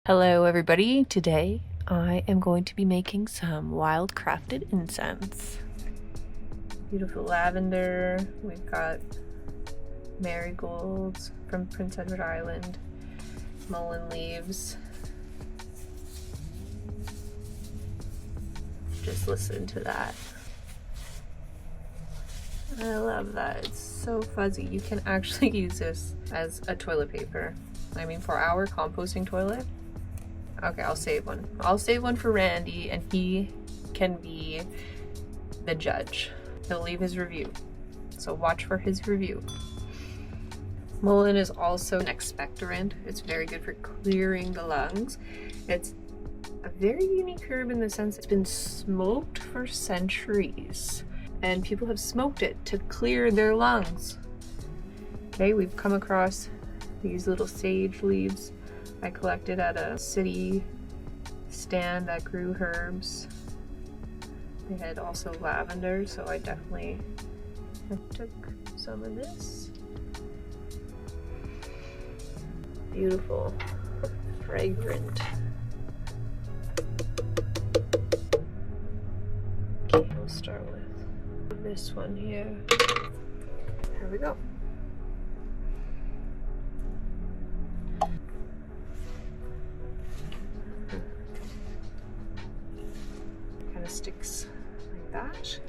Hello everybody, today I am going to be making some Wildcrafted incense. Beautiful lavender, we've got marigolds from Prince Edward Island, mullein leaves. Just listen to that. I love that, it's so fuzzy. You can actually use this as a toilet paper. I mean, for our composting toilet. Okay, I'll save one. I'll save one for Randy and he can be the judge. He'll leave his review. So watch for his review. Mullein is also an expectorant. It's very good for clearing the lungs. It's a very unique herb in the sense it's been smoked for centuries and people have smoked it to clear their lungs. Okay, we've come across these little sage leaves I collected at a city stand that grew herbs. They had also lavender, so I took some of this. Beautiful, fragrant. Okay, we'll start with this one here. Here we go. Kind of sticks like that.